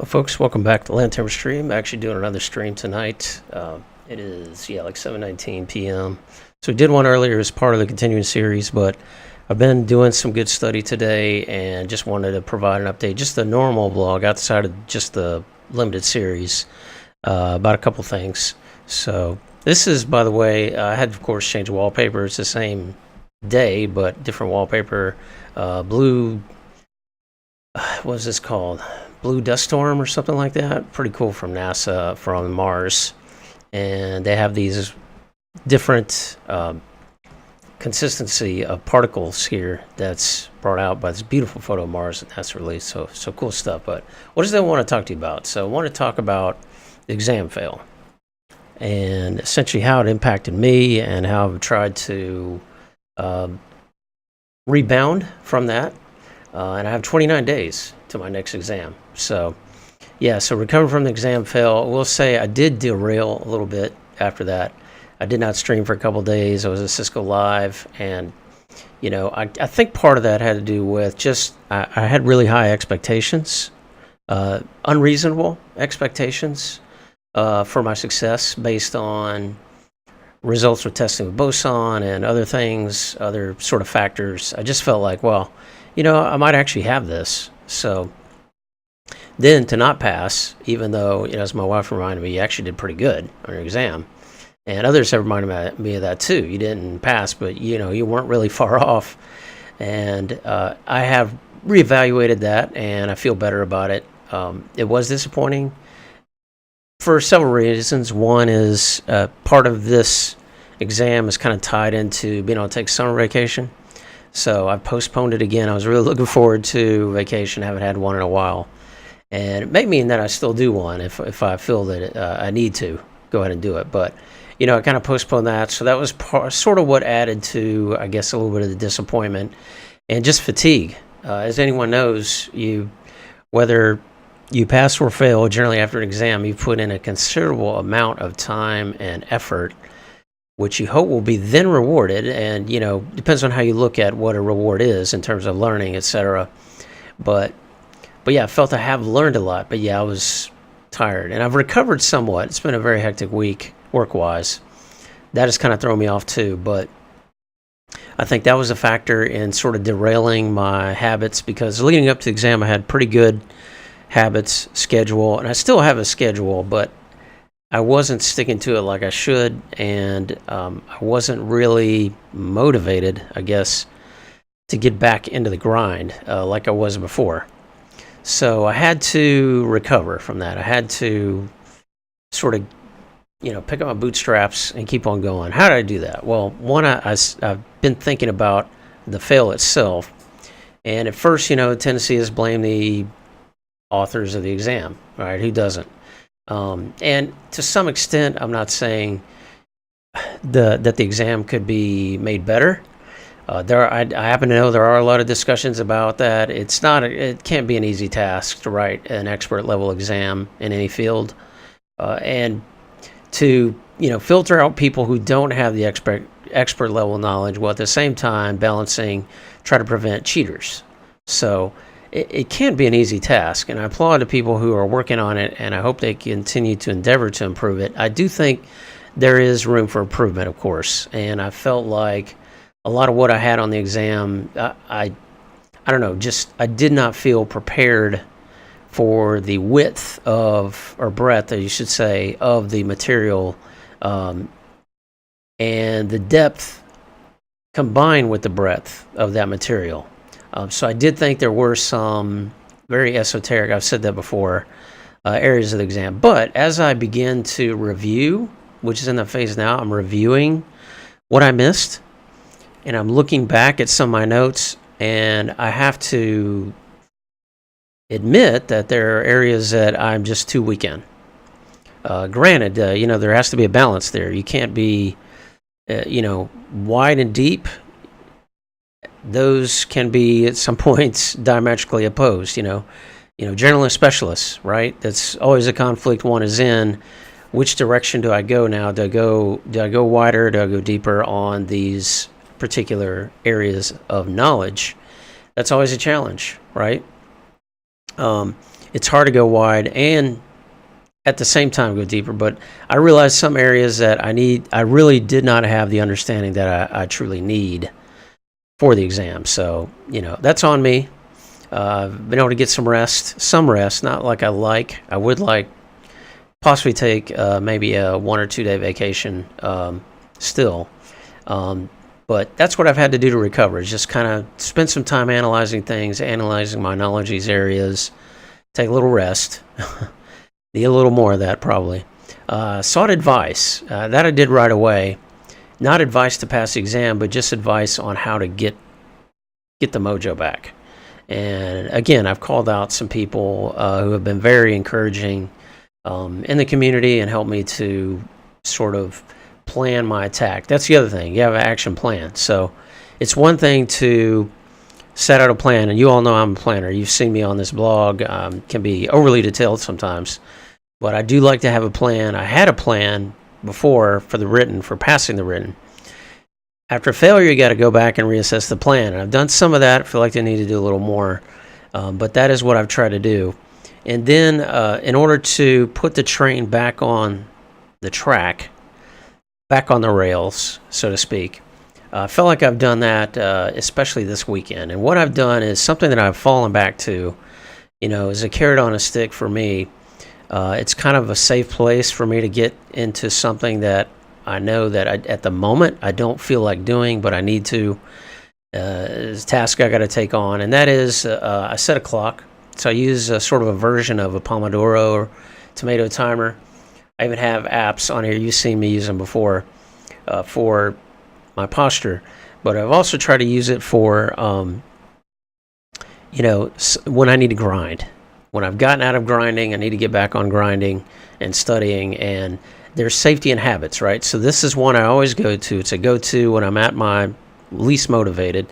Folks, welcome back to Land Timber Stream. Actually doing another stream tonight. It is, like 7:19 p.m. So we did one earlier as part of the continuing series, but I've been doing some good study today and just wanted to provide an update. Just the normal blog outside of just the limited series about a couple things. So this is, by the way, I had, of course, changed wallpaper. It's the same day, but different wallpaper. Blue, what is this called? Blue dust storm or something like that. Pretty cool from NASA, from Mars. And they have these different consistency of particles here that's brought out by this beautiful photo of Mars that NASA released. So cool stuff. But what does that want to talk to you about? So I want to talk about the exam fail and essentially how it impacted me and how I've tried to rebound from that. And I have 29 days to my next exam. So, yeah, so recovering from the exam fail, I will say I did derail a little bit after that. I did not stream for a couple days. I was at Cisco Live, and, I think part of that had to do with just I had really high expectations, unreasonable expectations for my success based on results with testing with boson and other things, other sort of factors. I just felt like, well, I might actually have this. So then to not pass, even though, as my wife reminded me, you actually did pretty good on your exam. And others have reminded me of that too. You didn't pass, but, you weren't really far off. And I have reevaluated that, and I feel better about it. It was disappointing for several reasons. One is part of this exam is kind of tied into being able to take summer vacation. So I postponed it again. I was really looking forward to vacation. I haven't had one in a while. And it may mean that I still do one if I feel that I need to go ahead and do it. But, I kind of postponed that. So that was sort of what added to, I guess, a little bit of the disappointment and just fatigue. As anyone knows, whether you pass or fail, generally after an exam, you put in a considerable amount of time and effort, which you hope will be then rewarded. And, depends on how you look at what a reward is in terms of learning, etc. But yeah, I felt I have learned a lot. But yeah, I was tired. And I've recovered somewhat. It's been a very hectic week, work-wise. That has kind of thrown me off too. But I think that was a factor in sort of derailing my habits, because leading up to the exam, I had pretty good habits, schedule. And I still have a schedule, but I wasn't sticking to it like I should, and I wasn't really motivated, I guess, to get back into the grind like I was before. So I had to recover from that. I had to sort of, pick up my bootstraps and keep on going. How did I do that? Well, one, I've been thinking about the fail itself, and at first, the tendency is blame the authors of the exam, right? Who doesn't? And to some extent, I'm not saying that the exam could be made better. I happen to know there are a lot of discussions about that. It can't be an easy task to write an expert level exam in any field, and to filter out people who don't have the expert level knowledge, while at the same time try to prevent cheaters. So it can't be an easy task, and I applaud the people who are working on it, and I hope they continue to endeavor to improve it. I do think there is room for improvement, of course, and I felt like a lot of what I had on the exam, I don't know, I did not feel prepared for the width or breadth, you should say, of the material, and the depth combined with the breadth of that material. So I did think there were some very esoteric, I've said that before, areas of the exam. But as I begin to review, which is in the phase now, I'm reviewing what I missed, and I'm looking back at some of my notes, and I have to admit that there are areas that I'm just too weak in. Granted, there has to be a balance there. You can't be, wide and deep. Those can be at some points diametrically opposed. Generalist specialists, right? That's always a conflict one is in. Which direction do I go now? Do I go wider? Do I go deeper on these particular areas of knowledge? That's always a challenge, right? it's hard to go wide and at the same time go deeper. But I realized some areas that I really did not have the understanding that I truly need for the exam. So, that's on me. I've been able to get some rest, not like I would like possibly take maybe a 1 or 2 day vacation still. But that's what I've had to do to recover, is just kind of spend some time analyzing things, analyzing my knowledge these areas, take a little rest, need a little more of that probably. Sought advice. That I did right away. Not advice to pass the exam, but just advice on how to get the mojo back. And again, I've called out some people who have been very encouraging in the community and helped me to sort of plan my attack. That's the other thing. You have an action plan. So it's one thing to set out a plan, and you all know I'm a planner. You've seen me on this blog. Can be overly detailed sometimes, but I do like to have a plan. I had a plan before for passing the written. After failure, you got to go back and reassess the plan. And I've done some of that. I feel like I need to do a little more, but that is what I've tried to do. And then in order to put the train back on the track, back on the rails, so to speak, I felt like I've done that, especially this weekend. And what I've done is something that I've fallen back to, is a carrot on a stick for me. It's kind of a safe place for me to get into something that I know that at the moment I don't feel like doing, but I need to. It's a task I got to take on, and that is I set a clock. So I use a sort of a version of a Pomodoro or tomato timer. I even have apps on here. You've seen me use them before for my posture, but I've also tried to use it for when I need to grind. When I've gotten out of grinding, I need to get back on grinding and studying, and there's safety in habits, right? So this is one I always go to. It's a go-to when I'm at my least motivated,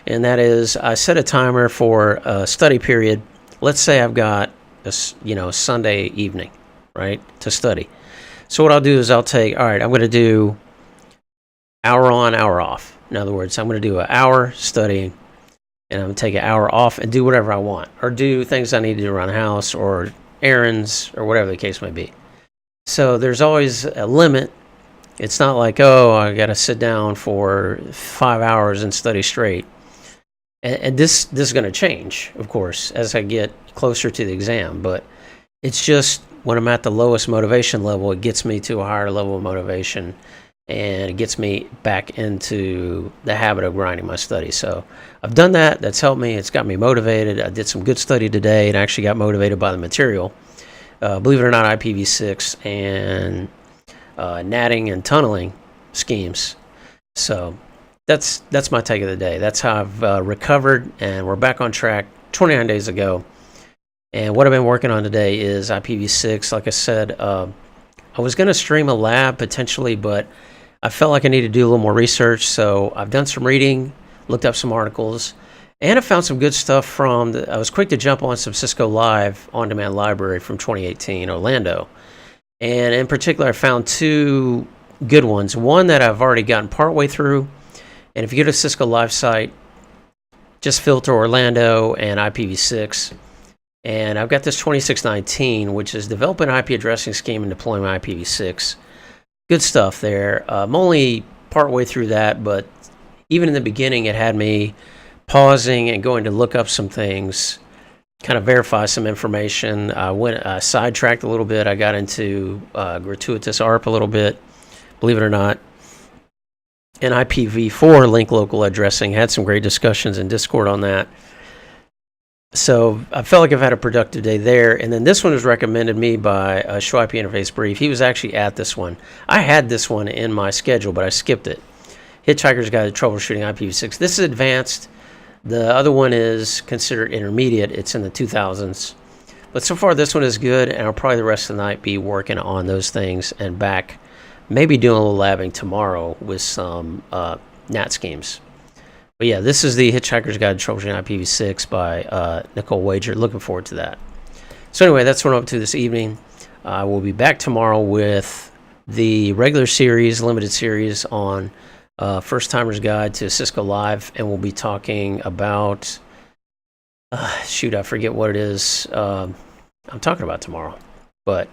and that is I set a timer for a study period. Let's say I've got a Sunday evening, right, to study. So what I'll do is I'm going to do hour on, hour off. In other words, I'm going to do an hour studying, and I'm going to take an hour off and do whatever I want, or do things I need to do around the house, or errands, or whatever the case may be. So there's always a limit. It's not like, I got to sit down for 5 hours and study straight. And this is going to change, of course, as I get closer to the exam. But it's just when I'm at the lowest motivation level, it gets me to a higher level of motivation, and it gets me back into the habit of grinding my study. So I've done that. That's helped me. It's got me motivated. I did some good study today and actually got motivated by the material. Believe it or not, ipv6 and natting and tunneling schemes. So that's my take of the day. That's how I've recovered, and we're back on track 29 days ago. And what I've been working on today is ipv6. Like I said, I was going to stream a lab potentially, but I felt like I needed to do a little more research. So I've done some reading, looked up some articles, and I found some good stuff I was quick to jump on some Cisco Live on-demand library from 2018, Orlando. And in particular, I found 2 good ones. One that I've already gotten partway through. And if you go to Cisco Live site, just filter Orlando and ipv6. And I've got this 2619, which is developing an IP addressing scheme and deploying my ipv6. Good stuff there. I'm only partway through that, but even in the beginning, it had me pausing and going to look up some things, kind of verify some information. I sidetracked a little bit. I got into gratuitous ARP a little bit, believe it or not. And IPv4 link local addressing, had some great discussions in Discord on that. So I felt like I've had a productive day there. And then this one was recommended me by Show IP Interface Brief. He was actually at this one. I had this one in my schedule, but I skipped it. Hitchhiker's Guide to Troubleshooting IPv6. This is advanced. The other one is considered intermediate. It's in the 2000s. But so far, this one is good, and I'll probably the rest of the night be working on those things and back, maybe doing a little labbing tomorrow with some NAT schemes. But yeah, this is the Hitchhiker's Guide to Troubleshooting IPv6 by Nicole Wager. Looking forward to that. So anyway, that's what I'm up to this evening. I will be back tomorrow with the regular series, limited series on First Timer's Guide to Cisco Live, and we'll be talking about, I forget what it is. I'm talking about tomorrow. But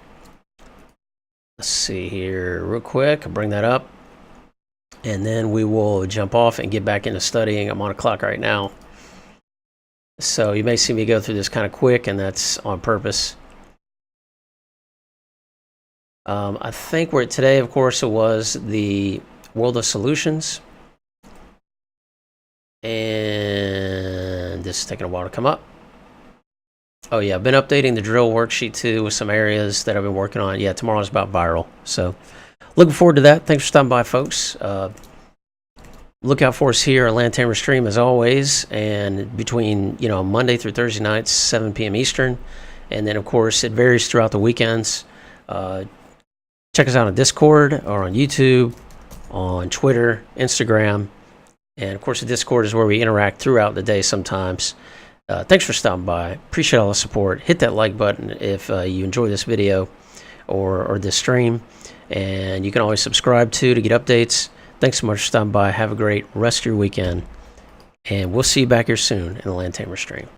let's see here real quick. I'll bring that up. And then we will jump off and get back into studying. I'm on a clock right now. So you may see me go through this kind of quick, and that's on purpose. I think we're today, of course, it was the World of Solutions. And this is taking a while to come up. Oh yeah, I've been updating the drill worksheet too with some areas that I've been working on. Yeah, tomorrow's about viral. So looking forward to that. Thanks for stopping by, folks. Look out for us here on Land Tamer Stream as always, and between Monday through Thursday nights, 7 p.m. Eastern, and then of course it varies throughout the weekends. Check us out on Discord or on YouTube, on Twitter, Instagram, and of course the Discord is where we interact throughout the day sometimes. Thanks for stopping by. Appreciate all the support. Hit that like button if you enjoy this video or this stream, and you can always subscribe to get updates. Thanks so much for stopping by. Have a great rest of your weekend, and we'll see you back here soon in the Land Tamer Stream.